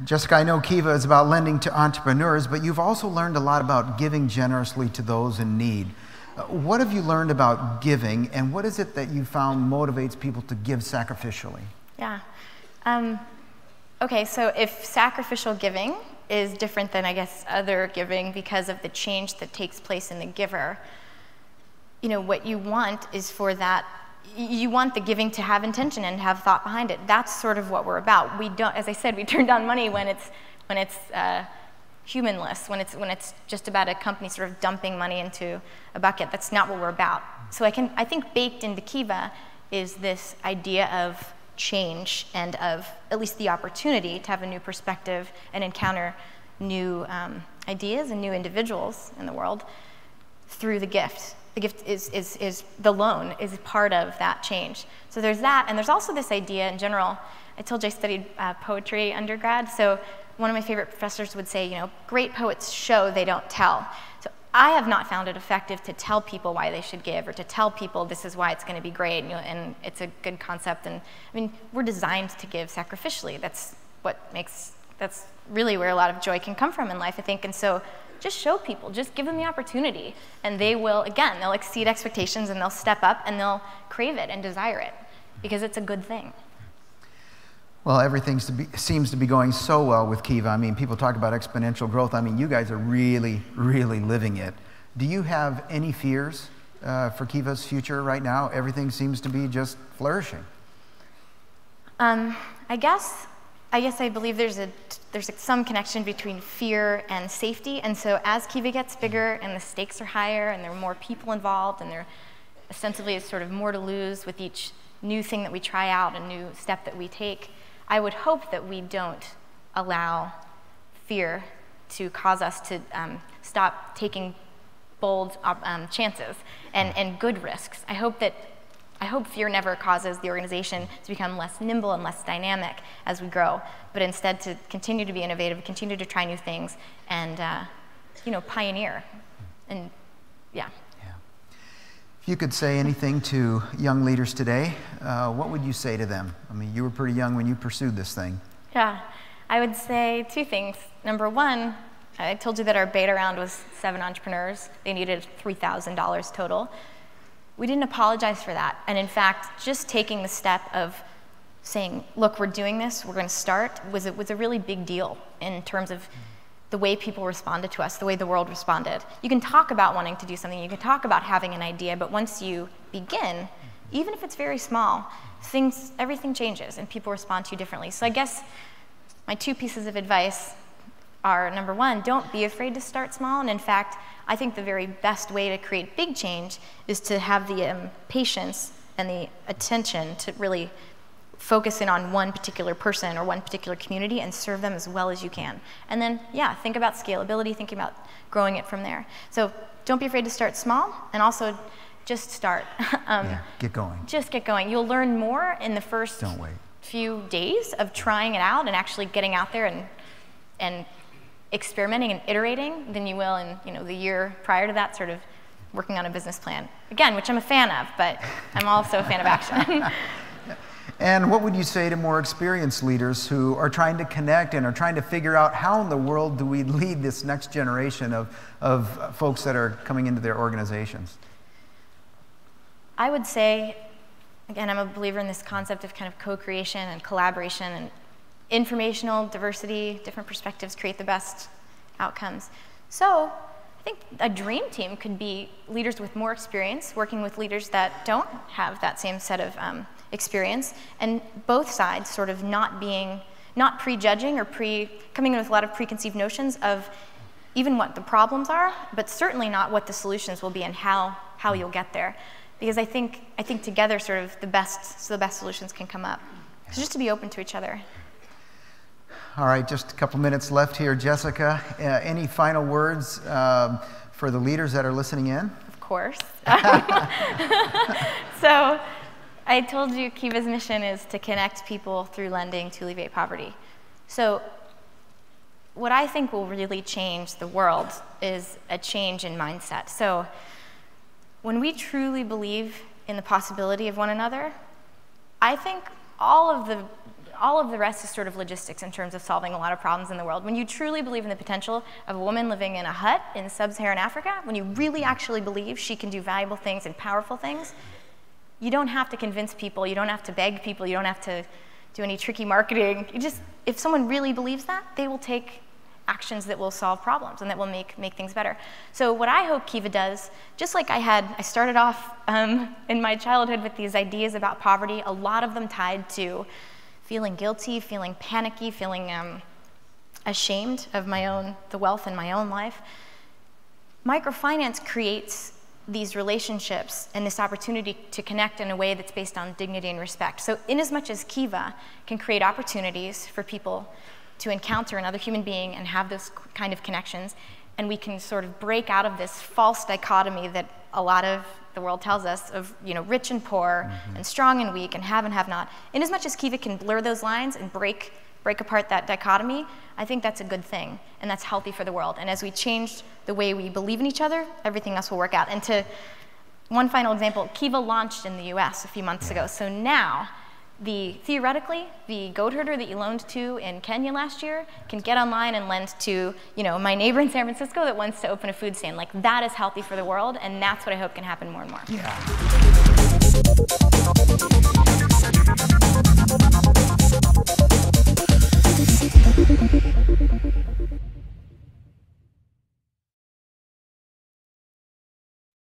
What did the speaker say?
Jessica, I know Kiva is about lending to entrepreneurs, but you've also learned a lot about giving generously to those in need. What have you learned about giving, and what is it that you found motivates people to give sacrificially? Yeah. Okay, so if sacrificial giving is different than, I guess, other giving because of the change that takes place in the giver, you know, what you want is for that, you want the giving to have intention and have thought behind it. That's sort of what we're about. We don't, as I said, we turn down money when it's humanless, when it's just about a company sort of dumping money into a bucket. That's not what we're about. So I think baked into Kiva is this idea of change and of at least the opportunity to have a new perspective and encounter new ideas and new individuals in the world through the gift. The gift is the loan is part of that change. So there's that, and there's also this idea in general. I told you I studied poetry undergrad, so one of my favorite professors would say, you know, great poets show, they don't tell. So I have not found it effective to tell people why they should give or to tell people this is why it's going to be great, you know, and it's a good concept. And I mean, we're designed to give sacrificially. That's really where a lot of joy can come from in life, I think. And so just show people, just give them the opportunity, and they will, again, they'll exceed expectations and they'll step up and they'll crave it and desire it because it's a good thing. Well, everything seems to be going so well with Kiva. I mean, people talk about exponential growth. I mean, you guys are really, really living it. Do you have any fears for Kiva's future right now? Everything seems to be just flourishing. I guess I believe there's some connection between fear and safety, and so as Kiva gets bigger and the stakes are higher and there are more people involved and there ostensibly is sort of more to lose with each new thing that we try out, a new step that we take, I would hope that we don't allow fear to cause us to stop taking bold chances and good risks. I hope fear never causes the organization to become less nimble and less dynamic as we grow, but instead to continue to be innovative, continue to try new things, and you know, pioneer. And yeah. If you could say anything to young leaders today, what would you say to them? I mean, you were pretty young when you pursued this thing. Yeah, I would say two things. Number one, I told you that our beta round was 7 entrepreneurs. They needed $3,000 total. We didn't apologize for that. And in fact, just taking the step of saying, look, we're doing this, we're going to start, was a really big deal in terms of the way people responded to us, the way the world responded. You can talk about wanting to do something, you can talk about having an idea, but once you begin, even if it's very small, everything changes and people respond to you differently. So I guess my 2 pieces of advice are, number one, don't be afraid to start small. And in fact, I think the very best way to create big change is to have the patience and the attention to really focus in on one particular person or one particular community and serve them as well as you can. And then, yeah, think about scalability, think about growing it from there. So don't be afraid to start small, and just start. Get going. Just get going. You'll learn more in the first few days of trying it out and actually getting out there and experimenting and iterating than you will in, you know, the year prior to that, sort of working on a business plan. Again, which I'm a fan of, but I'm also a fan of action. And what would you say to more experienced leaders who are trying to connect and are trying to figure out how in the world do we lead this next generation of folks that are coming into their organizations? I would say, again, I'm a believer in this concept of kind of co-creation and collaboration, and informational diversity, different perspectives create the best outcomes. So I think a dream team could be leaders with more experience, working with leaders that don't have that same set of experience, and both sides sort of not prejudging or coming in with a lot of preconceived notions of even what the problems are, but certainly not what the solutions will be and how you'll get there. Because I think together sort of the best solutions can come up. So just to be open to each other. All right, just a couple minutes left here. Jessica, any final words for the leaders that are listening in? Of course. So I told you Kiva's mission is to connect people through lending to alleviate poverty. So what I think will really change the world is a change in mindset. So when we truly believe in the possibility of one another, I think all all of the rest is sort of logistics in terms of solving a lot of problems in the world. When you truly believe in the potential of a woman living in a hut in sub-Saharan Africa, when you really actually believe she can do valuable things and powerful things, you don't have to convince people, you don't have to beg people, you don't have to do any tricky marketing. If someone really believes that, they will take actions that will solve problems and that will make things better. So what I hope Kiva does, just like I started off in my childhood with these ideas about poverty, a lot of them tied to feeling guilty, feeling panicky, feeling ashamed of the wealth in my own life. Microfinance creates these relationships and this opportunity to connect in a way that's based on dignity and respect. So inasmuch as Kiva can create opportunities for people to encounter another human being and have those kind of connections, and we can sort of break out of this false dichotomy that a lot of the world tells us of, rich and poor, and strong and weak, and have not. Inasmuch as Kiva can blur those lines and break apart that dichotomy, I think that's a good thing, and that's healthy for the world. And as we change the way we believe in each other, everything else will work out. And one final example, Kiva launched in the US a few months ago, so now, theoretically, the goat herder that you loaned to in Kenya last year can get online and lend to, my neighbor in San Francisco that wants to open a food stand. Like, that is healthy for the world, and that's what I hope can happen more and more. Yeah.